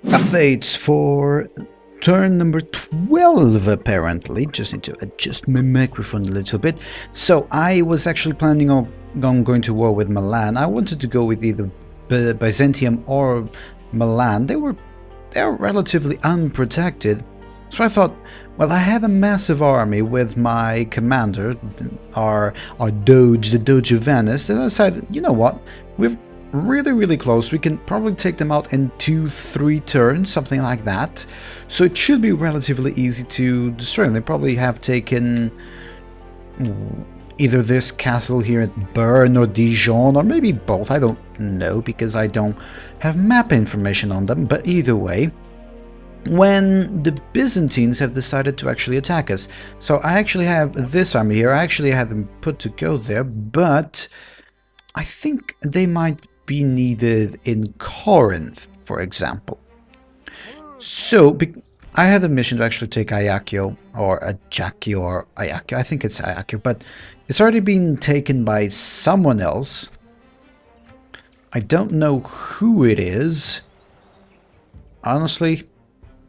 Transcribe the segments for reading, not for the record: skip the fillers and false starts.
Updates for turn number 12 apparently. Just need to adjust my microphone a little bit. So I was actually planning on going to war with Milan. I wanted to go with either Byzantium or Milan. They're relatively unprotected. So I thought, well, I had a massive army with my commander, our Doge, the Doge of Venice, and I decided, you know what, we're really close. We can probably take them out in 2-3 turns, something like that. So it should be relatively easy to destroy them. They probably have taken either this castle here at Bern or Dijon, or maybe both. I don't know because I don't have map information on them, but either way, when the Byzantines have decided to actually attack us. So I actually have this army here. I actually had them put to go there, but I think they might be needed in Corinth, for example. So I had a mission to actually take Ajaccio, or Ajaccio, or Ajaccio. I think it's Ajaccio, but it's already been taken by someone else. I don't know who it is. Honestly,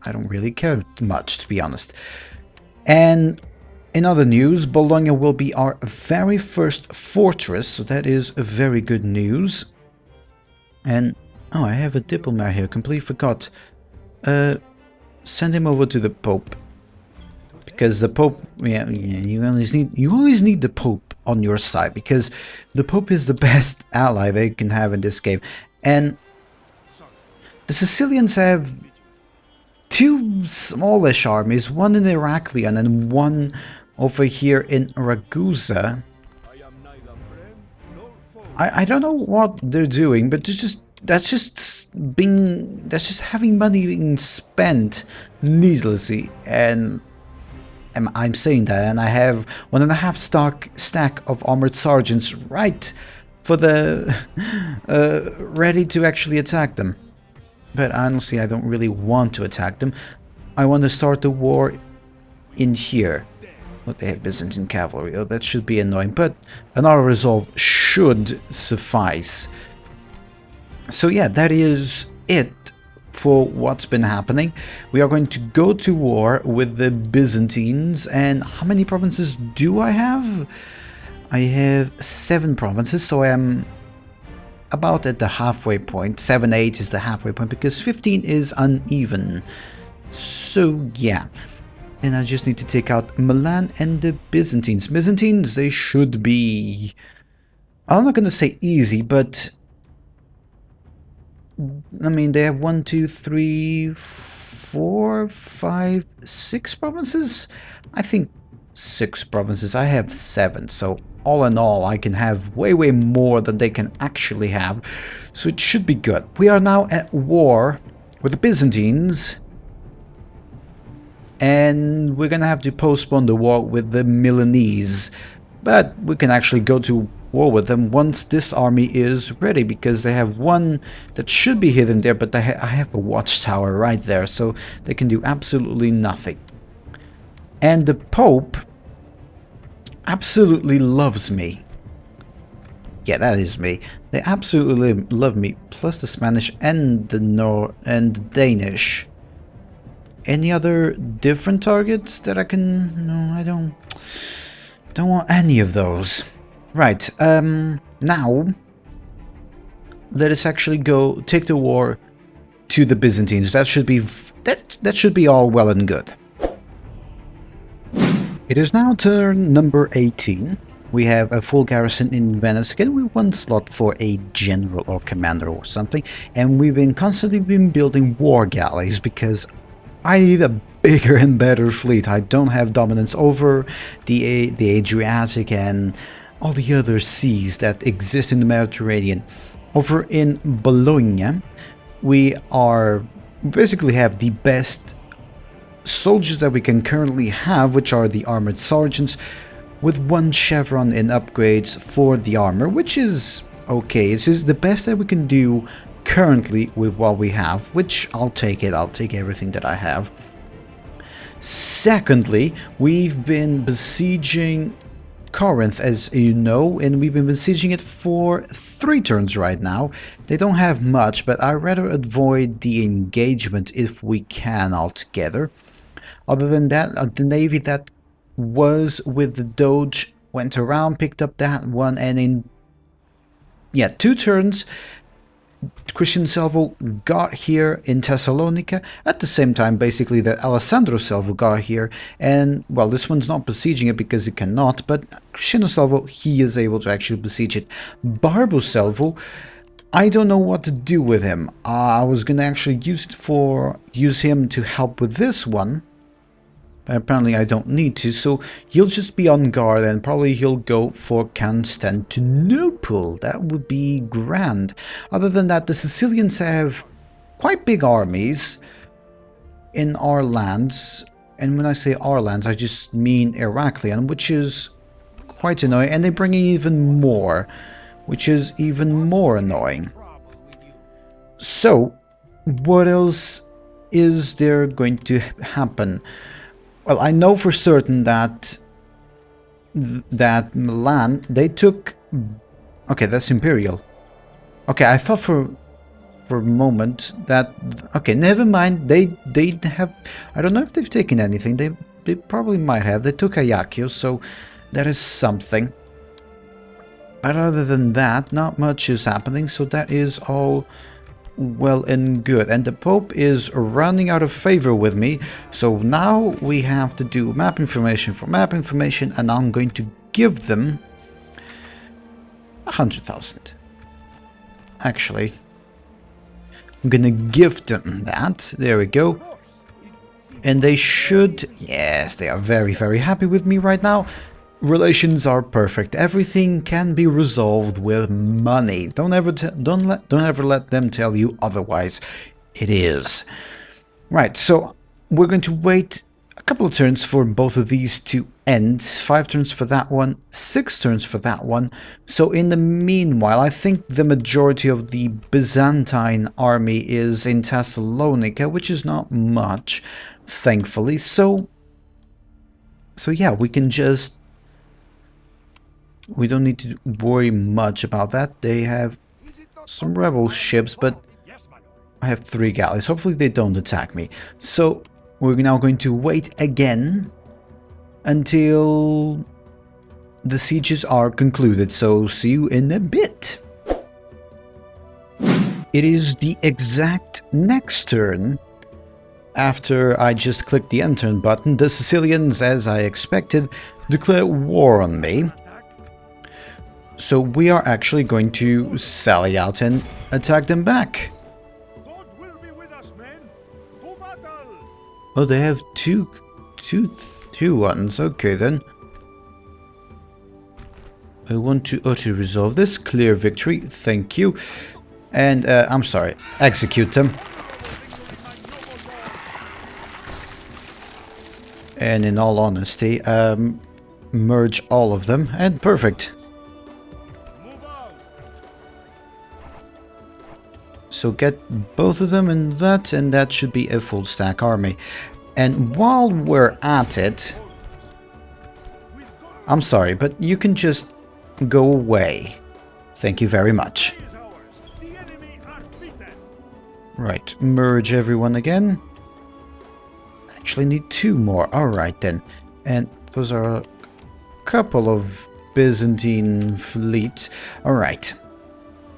I don't really care much, to be honest. And in other news, Bologna will be our very first fortress, so that is very good news. And, oh, I have a diplomat here, completely forgot. Send him over to the Pope. Because the Pope, yeah, you always need the Pope on your side, because the Pope is the best ally they can have in this game. And the Sicilians have two smallish armies, one in Heraklion and one over here in Ragusa. I don't know what they're doing, but that's just having money being spent needlessly, and I'm saying that, and I have 1.5 stack of armored sergeants right for the ready to actually attack them. But honestly, I don't really want to attack them. I want to start the war in here. What, they have Byzantine cavalry. Oh, that should be annoying, but an auto resolve should suffice. So yeah, that is it for what's been happening. We are going to go to war with the Byzantines. And how many provinces do I have? I have 7 provinces, so I am about at the halfway point. 7-8 is the halfway point, because 15 is uneven. So yeah, and I just need to take out Milan and the Byzantines. Byzantines, they should be, I'm not gonna say easy, but I mean, they have 1, 2, 3, 4, 5, 6 provinces. I think 6 provinces. I have 7, so all in all, I can have way more than they can actually have. So it should be good. We are now at war with the Byzantines, and we're gonna have to postpone the war with the Milanese. But we can actually go to war with them once this army is ready, because they have one that should be hidden there, but I have a watchtower right there, so they can do absolutely nothing. And the Pope absolutely loves me. Yeah, that is me. They absolutely love me, plus the Spanish and the Danish. Any other different targets that I can... No, I don't want any of those. Right, now let us actually go take the war to the Byzantines. That should be all well and good. It is now turn number 18. We have a full garrison in Venice again with 1 slot for a general or commander or something, and we've been constantly building war galleys because I need a bigger and better fleet. I don't have dominance over the Adriatic and all the other seas that exist in the Mediterranean. Over in Bologna, we basically have the best soldiers that we can currently have, which are the armored sergeants, with 1 chevron in upgrades for the armor, which is okay. This is the best that we can do currently with what we have, which I'll take it. I'll take everything that I have. Secondly, we've been besieging Corinth, as you know, and we've been besieging it for 3 turns right now. They don't have much, but I'd rather avoid the engagement if we can altogether. Other than that, the navy that was with the Doge went around, picked up that one, and in 2 turns, Christian Salvo got here in Thessalonica at the same time basically that Alessandro Salvo got here, and well, this one's not besieging it because it cannot, but Christian Salvo, he is able to actually besiege it. Barbo Salvo, I don't know what to do with him. I was gonna actually use him to help with this one, but apparently I don't need to, so he'll just be on guard and probably he'll go for Constantinople. That would be grand. Other than that, the Sicilians have quite big armies in our lands, and when I say our lands, I just mean Heraklion, which is quite annoying, and they bring even more, which is even more annoying. So, what else is there going to happen? Well, I know for certain that Milan, they took... Okay, that's Imperial. Okay, I thought for a moment that... Okay, never mind. They have... I don't know if they've taken anything. They probably might have. They took Ajaccio, so that is something. But other than that, not much is happening, so that is all well and good. And the Pope is running out of favor with me, so now we have to do map information for map information, and I'm going to give them 100,000. Actually, I'm gonna give them that. There we go. And they should... Yes, they are very, very happy with me right now. Relations are perfect. Everything can be resolved with money. Don't ever let them tell you otherwise. It is. Right, so we're going to wait a couple of turns for both of these to end. 5 turns for that one, 6 turns for that one. So in the meanwhile, I think the majority of the Byzantine army is in Thessalonica, which is not much, thankfully. So yeah, we can just... We don't need to worry much about that. They have some rebel ships, but I have 3 galleys. Hopefully they don't attack me. So we're now going to wait again until the sieges are concluded. So see you in a bit. It is the exact next turn. After I just clicked the end turn button, the Sicilians, as I expected, declare war on me. So we are actually going to sally out and attack them back. God will be with us, men. To battle. Oh, they have two ones. Okay then. I want to auto-resolve this. Clear victory. Thank you. And I'm sorry. Execute them. And in all honesty, merge all of them. And perfect. So get both of them in that, and that should be a full stack army. And while we're at it, I'm sorry, but you can just go away. Thank you very much. Right, merge everyone again. Actually need 2 more. Alright then. And those are a couple of Byzantine fleets. Alright.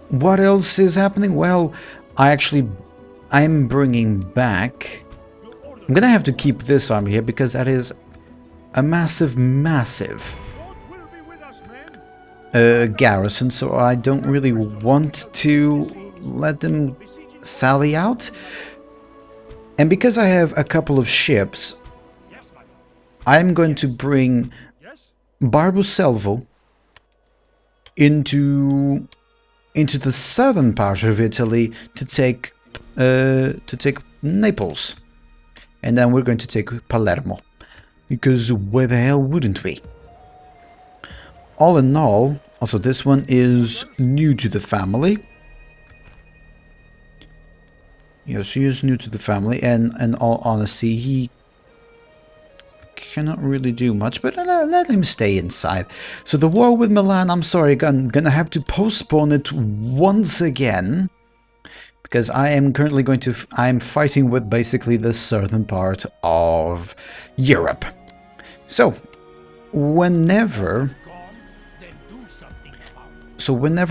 What else is happening? Well, I'm bringing back... I'm gonna have to keep this army here because that is a massive garrison, so I don't really want to let them sally out. And because I have a couple of ships, I'm going to bring Barbo Salvo into the southern part of Italy to take Naples, and then we're going to take Palermo, because where the hell wouldn't we? All in all, also this one is new to the family. Yes, he is new to the family, and in all honesty, he cannot really do much, but let him stay inside. So the war with Milan, I'm sorry, I'm gonna have to postpone it once again, because I am currently I'm fighting with basically the southern part of Europe. So whenever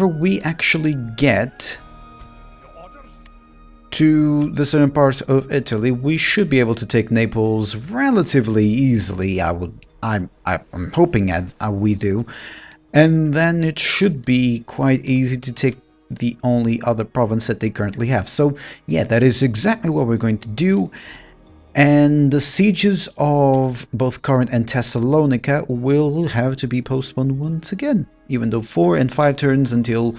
we actually get to the southern part of Italy, we should be able to take Naples relatively easily. I'm hoping we do, and then it should be quite easy to take the only other province that they currently have. So yeah, that is exactly what we're going to do. And the sieges of both Corinth and Thessalonica will have to be postponed once again, even though 4 and 5 turns until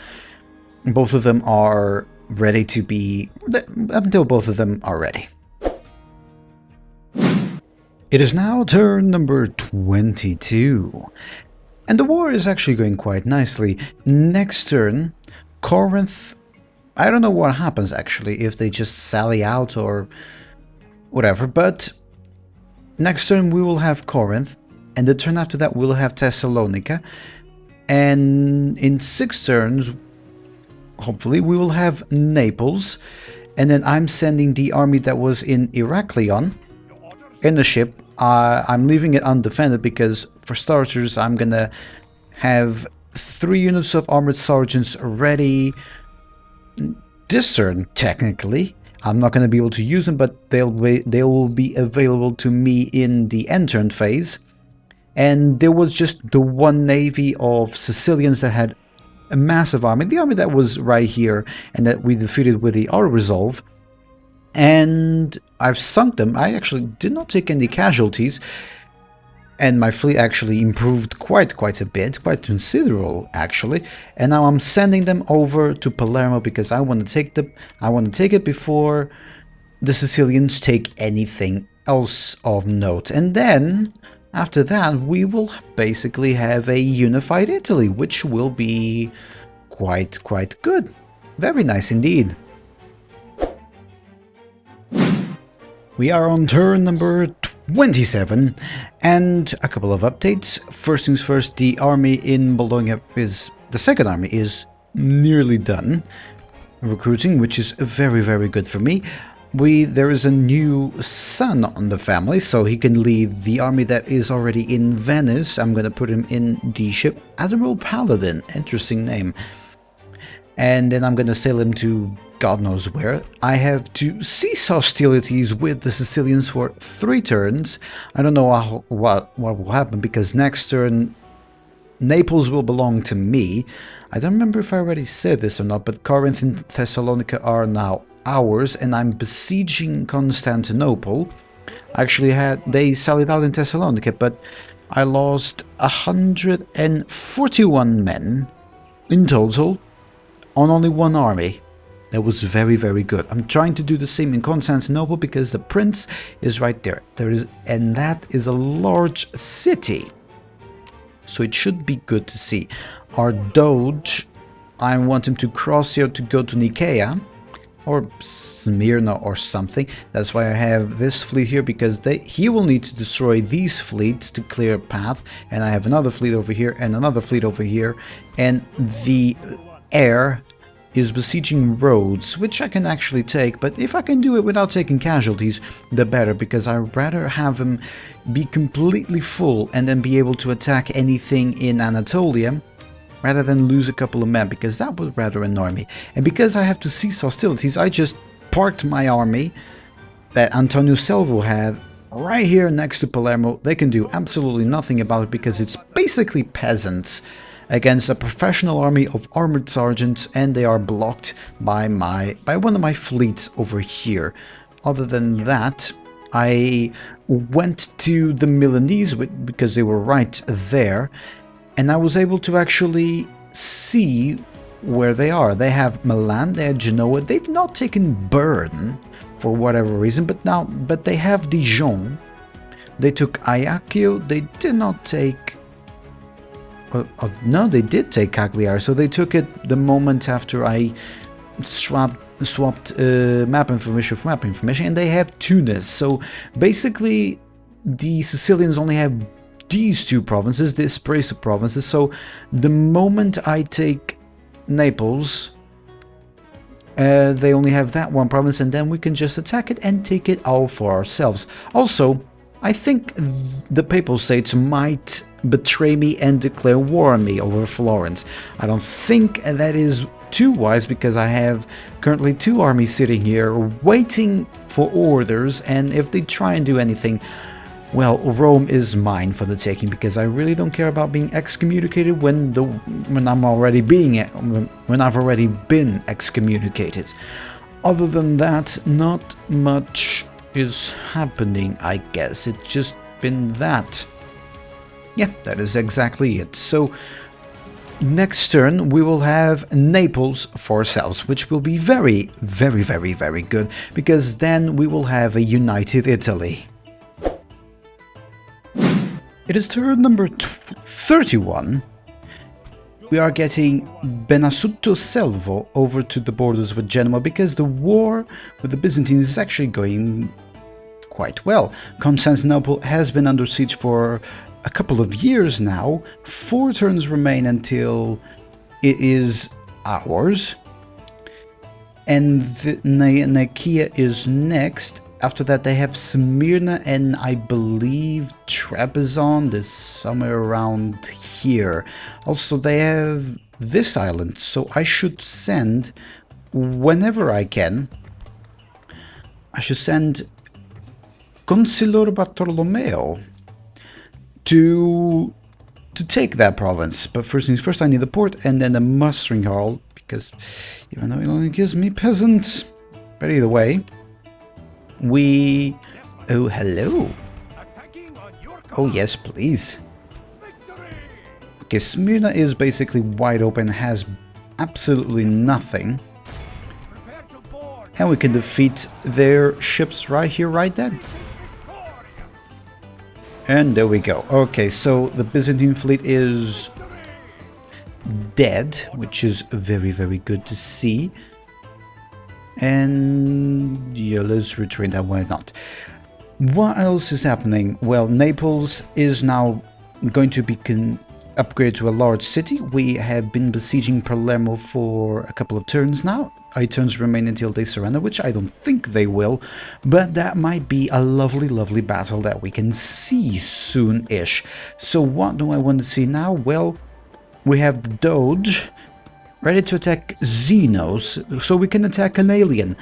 both of them are ready to be, until both of them are ready. It is now turn number 22, and the war is actually going quite nicely. Next turn, Corinth, I don't know what happens actually, if they just sally out or whatever, but next turn we will have Corinth, and the turn after that we'll have Thessalonica, and in 6 turns hopefully we will have Naples, and then I'm sending the army that was in Heraklion in the ship. I'm leaving it undefended because, for starters, I'm gonna have 3 units of armored sergeants ready this turn. Technically I'm not going to be able to use them, but they will be available to me in the end turn phase. And there was just the one navy of Sicilians that had a massive army, the army that was right here and that we defeated with the auto resolve, and I've sunk them. I actually did not take any casualties, and my fleet actually improved quite a bit, quite considerable actually. And now I'm sending them over to Palermo because I want to take it before the Sicilians take anything else of note. And then after that we will basically have a unified Italy, which will be quite good. Very nice indeed. We are on turn number 27, and a couple of updates. First things first, the army in Bologna the second army is nearly done recruiting, which is very good for me. There is a new son on the family, so he can lead the army that is already in Venice. I'm going to put him in the ship Admiral Paladin, interesting name. And then I'm going to sail him to God knows where. I have to cease hostilities with the Sicilians for 3 turns. I don't know what will happen, because next turn Naples will belong to me. I don't remember if I already said this or not, but Corinth and Thessalonica are now ours, and I'm besieging Constantinople. Actually, they sallied out in Thessalonica, but I lost 141 men in total on only 1 army. That was very good. I'm trying to do the same in Constantinople because the prince is right there. And that is a large city, so it should be good to see. Our Doge, I want him to cross here to go to Nicaea or Smyrna or something. That's why I have this fleet here, because he will need to destroy these fleets to clear a path, and I have another fleet over here and another fleet over here, and the air is besieging Rhodes, which I can actually take, but if I can do it without taking casualties, the better, because I'd rather have him be completely full and then be able to attack anything in Anatolia, rather than lose a couple of men, because that would rather annoy me. And because I have to cease hostilities, I just parked my army that Antonio Salvo had right here next to Palermo. They can do absolutely nothing about it because it's basically peasants against a professional army of armored sergeants, and they are blocked by one of my fleets over here. Other than that, I went to the Milanese because they were right there, and I was able to actually see where they are. They have Milan, they have Genoa. They've not taken Bern for whatever reason, but they have Dijon. They took Ajaccio. They did not take. No, they did take Cagliari, so they took it the moment after I swapped map information for map information, and they have Tunis. So basically, the Sicilians only have these two provinces, these brace of provinces, so the moment I take Naples, they only have that one province, and then we can just attack it and take it all for ourselves. Also, I think the Papal States might betray me and declare war on me over Florence. I don't think that is too wise, because I have currently 2 armies sitting here waiting for orders, and if they try and do anything, well, Rome is mine for the taking, because I really don't care about being excommunicated when I've already been excommunicated. Other than that, not much is happening, I guess. It's just been that. Yeah, that is exactly it. So next turn we will have Naples for ourselves, which will be very, very, very, very good, because then we will have a united Italy. It is turn number 31. We are getting Benasutto Selvo over to the borders with Genoa, because the war with the Byzantines is actually going quite well. Constantinople has been under siege for a couple of years now. 4 turns remain until it is ours. And Nicaea is next. After that they have Smyrna, and I believe Trebizond is somewhere around here. Also they have this island, so I should send, whenever I can, I should send Consigliere Bartolomeo to take that province. But first things first, I need the port and then the mustering hall, because even though it only gives me peasants. But either way, we... Oh, hello. Oh, yes, please. Okay, Smyrna is basically wide open, has absolutely nothing. And we can defeat their ships right here, right then. And there we go. Okay, so the Byzantine fleet is dead, which is very, very good to see. And yeah, let's retrain that, why not? What else is happening? Well, Naples is now going to be upgraded to a large city. We have been besieging Palermo for a couple of turns now. 8 turns remain until they surrender, which I don't think they will, but that might be a lovely, lovely battle that we can see soon-ish. So what do I want to see now? Well, we have the Doge ready to attack Xenos, so we can attack an alien.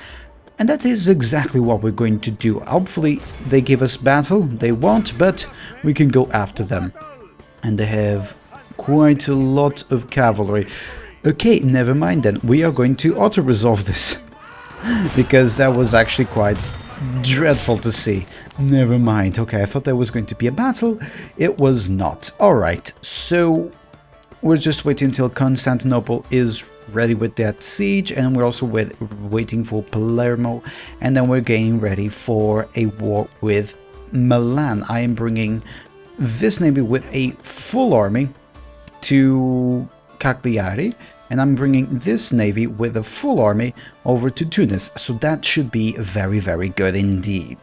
And that is exactly what we're going to do. Hopefully they give us battle, they won't, but we can go after them. And they have quite a lot of cavalry. Okay, never mind then, we are going to auto-resolve this. Because that was actually quite dreadful to see. Never mind, okay, I thought there was going to be a battle, it was not. Alright, so we're just waiting until Constantinople is ready with that siege, and we're also waiting for Palermo, and then we're getting ready for a war with Milan. I am bringing this navy with a full army to Cagliari, and I'm bringing this navy with a full army over to Tunis, so that should be very, very good indeed.